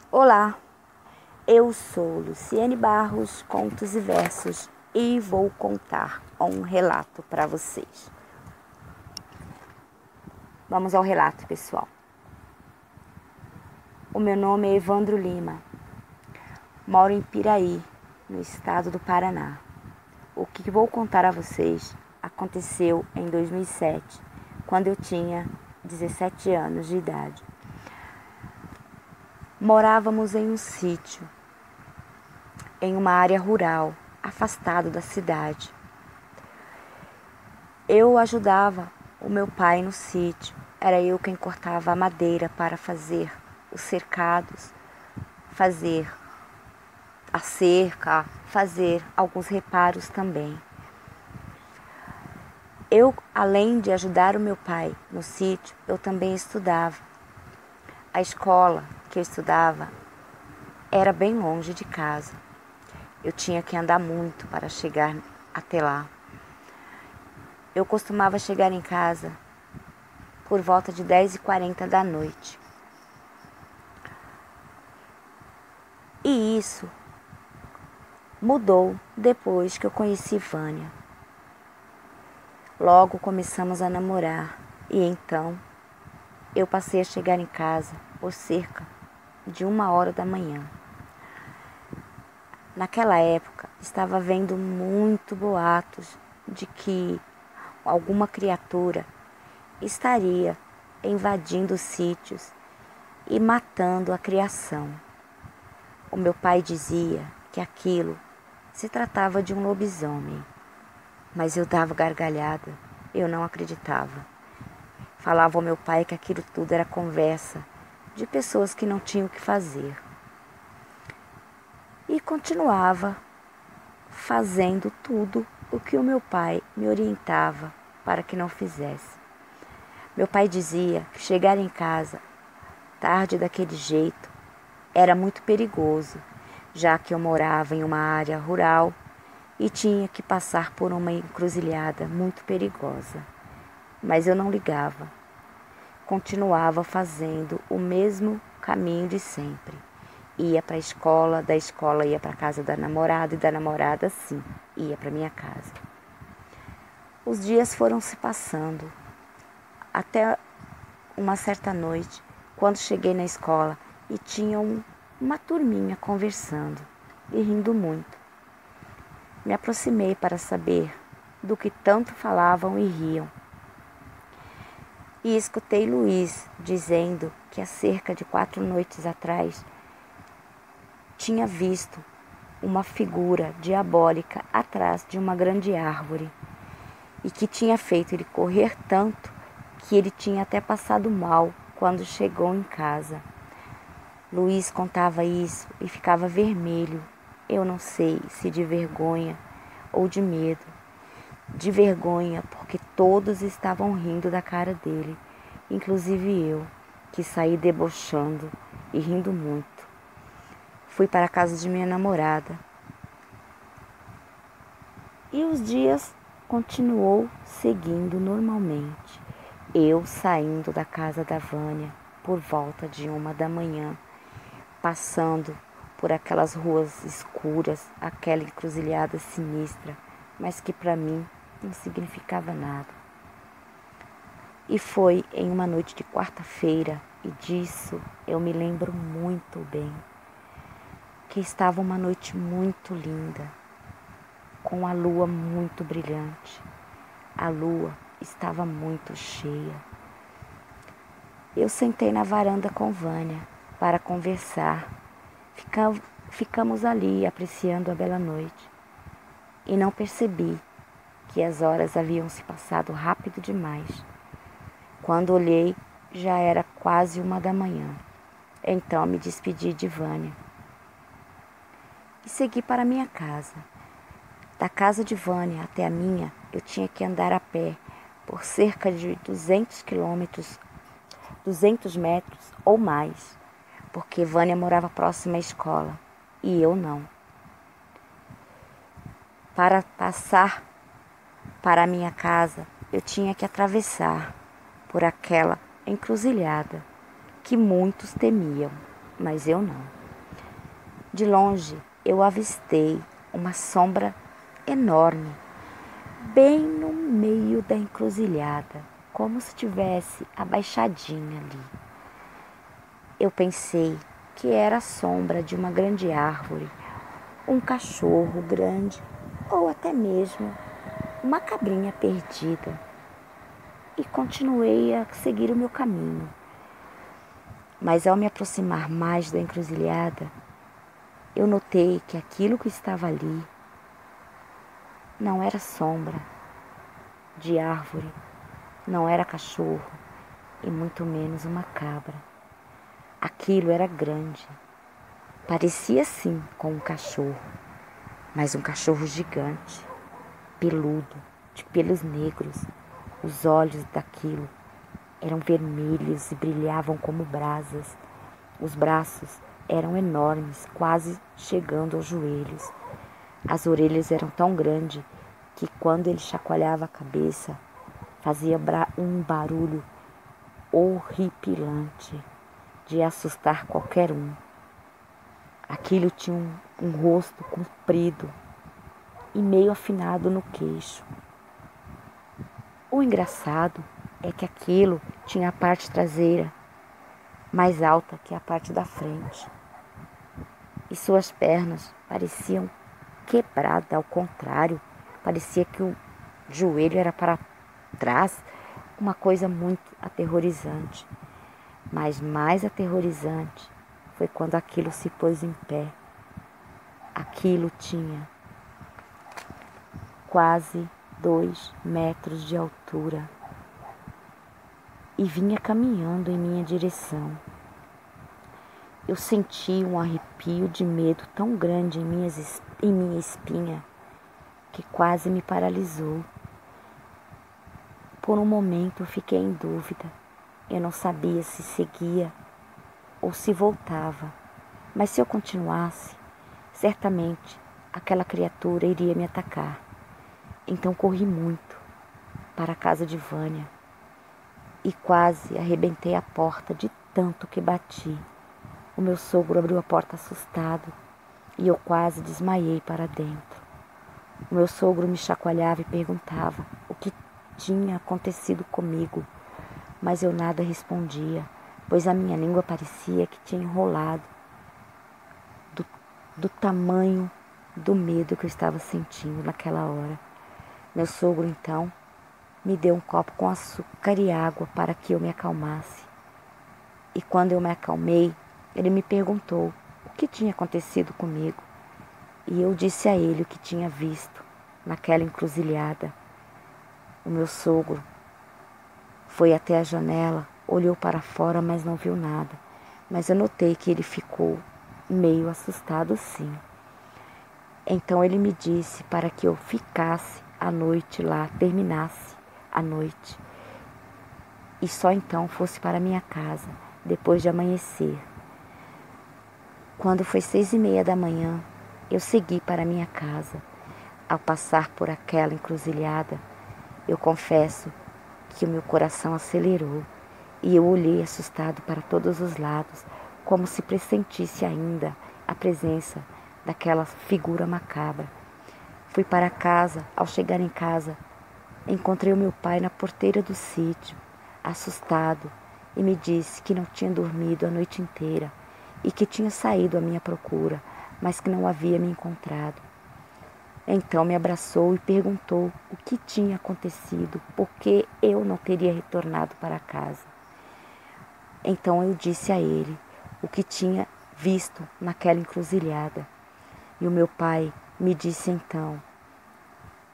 Olá, eu sou Luciene Barros, Contos e Versos, e vou contar um relato para vocês. Vamos ao relato, pessoal. O meu nome é Evandro Lima, moro em Piraí, no estado do Paraná. O que vou contar a vocês aconteceu em 2007, quando eu tinha 17 anos de idade. Morávamos em um sítio, em uma área rural, afastado da cidade. Eu ajudava o meu pai no sítio. Era eu quem cortava a madeira para fazer os cercados, fazer a cerca, fazer alguns reparos também. Eu, além de ajudar o meu pai no sítio, eu também estudava. A escola que eu estudava era bem longe de casa. Eu tinha que andar muito para chegar até lá. Eu costumava chegar em casa por volta de 10h40 da noite. E isso mudou depois que eu conheci Vânia. Logo começamos a namorar e então eu passei a chegar em casa por cerca de 1h da manhã. Naquela época estava havendo muito boatos de que alguma criatura estaria invadindo os sítios e matando a criação. O meu pai dizia que aquilo se tratava de um lobisomem, mas eu dava gargalhada, eu não acreditava. Falava ao meu pai que aquilo tudo era conversa de pessoas que não tinham o que fazer. E continuava fazendo tudo o que o meu pai me orientava para que não fizesse. Meu pai dizia que chegar em casa tarde daquele jeito era muito perigoso, já que eu morava em uma área rural e tinha que passar por uma encruzilhada muito perigosa. Mas eu não ligava. Continuava fazendo o mesmo caminho de sempre. Ia para a escola, da escola ia para a casa da namorada e da namorada, sim, ia para minha casa. Os dias foram se passando. Até uma certa noite, quando cheguei na escola e tinha uma turminha conversando e rindo muito. Me aproximei para saber do que tanto falavam e riam. E escutei Luiz dizendo que há cerca de 4 noites atrás tinha visto uma figura diabólica atrás de uma grande árvore e que tinha feito ele correr tanto que ele tinha até passado mal quando chegou em casa. Luiz contava isso e ficava vermelho. Eu não sei se de vergonha ou de medo. De vergonha, porque todos estavam rindo da cara dele, inclusive eu, que saí debochando e rindo muito. Fui para a casa de minha namorada. E os dias continuou seguindo normalmente. Eu saindo da casa da Vânia por volta de 1 da manhã, passando por aquelas ruas escuras, aquela encruzilhada sinistra, mas que para mim não significava nada. E foi em uma noite de quarta-feira, e disso eu me lembro muito bem, que estava uma noite muito linda, com a lua muito brilhante. A lua estava muito cheia. Eu sentei na varanda com Vânia para conversar. Ficamos ali apreciando a bela noite e não percebi que as horas haviam se passado rápido demais. Quando olhei, já era quase 1 da manhã. Então me despedi de Vânia e segui para minha casa. Da casa de Vânia até a minha, eu tinha que andar a pé por cerca de 200 metros ou mais, porque Vânia morava próxima à escola e eu não. Para passar para a minha casa, eu tinha que atravessar por aquela encruzilhada que muitos temiam, mas eu não. De longe eu avistei uma sombra enorme, bem no meio da encruzilhada, como se estivesse abaixadinha ali. Eu pensei que era a sombra de uma grande árvore, um cachorro grande ou até mesmo uma cabrinha perdida, e continuei a seguir o meu caminho. Mas ao me aproximar mais da encruzilhada, eu notei que aquilo que estava ali não era sombra de árvore, não era cachorro e muito menos uma cabra. Aquilo era grande, parecia sim com um cachorro, mas um cachorro gigante, peludo, de pelos negros. Os olhos daquilo eram vermelhos e brilhavam como brasas. Os braços eram enormes, quase chegando aos joelhos. As orelhas eram tão grandes que quando ele chacoalhava a cabeça, fazia um barulho horripilante de assustar qualquer um. Aquilo tinha um rosto comprido e meio afinado no queixo. O engraçado é que aquilo tinha a parte traseira mais alta que a parte da frente. E suas pernas pareciam quebradas, ao contrário, parecia que o joelho era para trás, uma coisa muito aterrorizante. Mas mais aterrorizante foi quando aquilo se pôs em pé. Aquilo tinha quase 2 metros de altura e vinha caminhando em minha direção. Eu senti um arrepio de medo tão grande em minha espinha que quase me paralisou. Por um momento eu fiquei em dúvida. Eu não sabia se seguia ou se voltava, mas se eu continuasse, certamente aquela criatura iria me atacar. Então corri muito para a casa de Vânia e quase arrebentei a porta de tanto que bati. O meu sogro abriu a porta assustado e eu quase desmaiei para dentro. O meu sogro me chacoalhava e perguntava o que tinha acontecido comigo, mas eu nada respondia, pois a minha língua parecia que tinha enrolado do tamanho do medo que eu estava sentindo naquela hora. Meu sogro, então, me deu um copo com açúcar e água para que eu me acalmasse. E quando eu me acalmei, ele me perguntou o que tinha acontecido comigo. E eu disse a ele o que tinha visto naquela encruzilhada. O meu sogro foi até a janela, olhou para fora, mas não viu nada. Mas eu notei que ele ficou meio assustado, sim. Então ele me disse para que eu ficasse a noite lá, terminasse a noite, e só então fosse para minha casa, depois de amanhecer. Quando foi 6:30 da manhã, eu segui para minha casa. Ao passar por aquela encruzilhada, eu confesso que o meu coração acelerou e eu olhei assustado para todos os lados, como se pressentisse ainda a presença daquela figura macabra. Fui para casa. Ao chegar em casa, encontrei o meu pai na porteira do sítio, assustado, e me disse que não tinha dormido a noite inteira e que tinha saído à minha procura, mas que não havia me encontrado. Então me abraçou e perguntou o que tinha acontecido, por que eu não teria retornado para casa. Então eu disse a ele o que tinha visto naquela encruzilhada. E o meu pai me disse então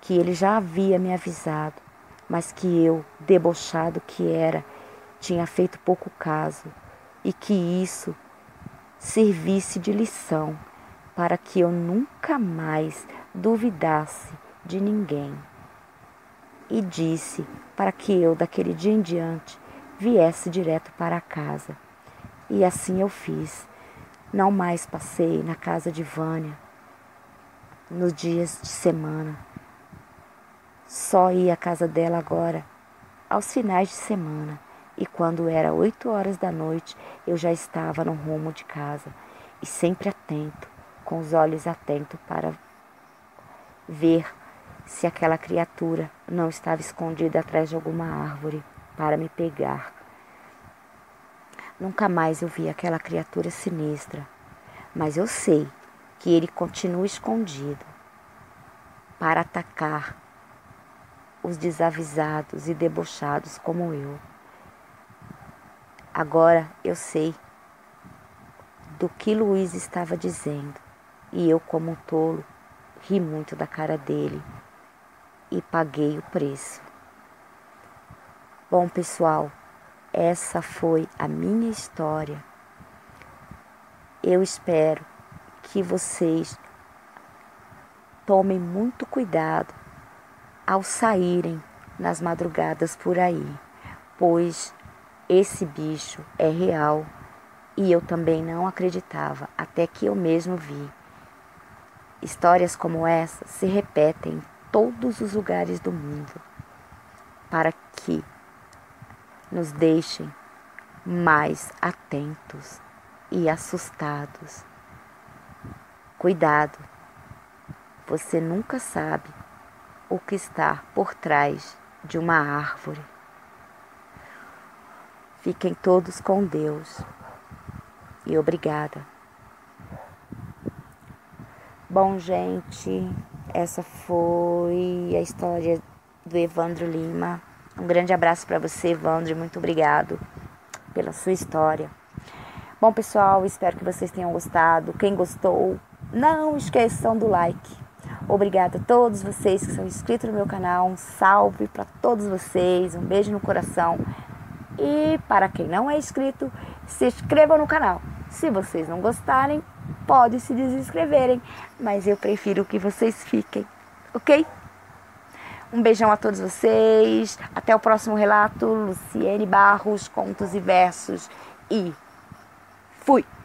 que ele já havia me avisado, mas que eu, debochado que era, tinha feito pouco caso e que isso servisse de lição para que eu nunca mais duvidasse de ninguém. E disse para que eu, daquele dia em diante, viesse direto para casa. E assim eu fiz. Não mais passei na casa de Vânia nos dias de semana. Só ia à casa dela agora aos finais de semana. E quando era 8 horas da noite, eu já estava no rumo de casa e sempre atento, com os olhos atentos para ver se aquela criatura não estava escondida atrás de alguma árvore para me pegar. Nunca mais eu vi aquela criatura sinistra, mas eu sei que ele continua escondido para atacar os desavisados e debochados como eu. Agora eu sei do que Luiz estava dizendo e eu, como um tolo, ri muito da cara dele e paguei o preço. Bom, pessoal, essa foi a minha história. Eu espero que vocês tomem muito cuidado ao saírem nas madrugadas por aí, pois esse bicho é real e eu também não acreditava, até que eu mesmo vi. Histórias como essa se repetem em todos os lugares do mundo, para que nos deixem mais atentos e assustados. Cuidado, você nunca sabe o que está por trás de uma árvore. Fiquem todos com Deus e obrigada. Bom, gente, essa foi a história do Evandro Lima. Um grande abraço para você, Evandro, e muito obrigado pela sua história. Bom, pessoal, espero que vocês tenham gostado. Quem gostou, não esqueçam do like. Obrigada a todos vocês que são inscritos no meu canal. Um salve para todos vocês, um beijo no coração. E para quem não é inscrito, se inscrevam no canal. Se vocês não gostarem, podem se desinscreverem, mas eu prefiro que vocês fiquem, ok? Um beijão a todos vocês. Até o próximo relato. Luciene Barros, Contos e Versos. E fui!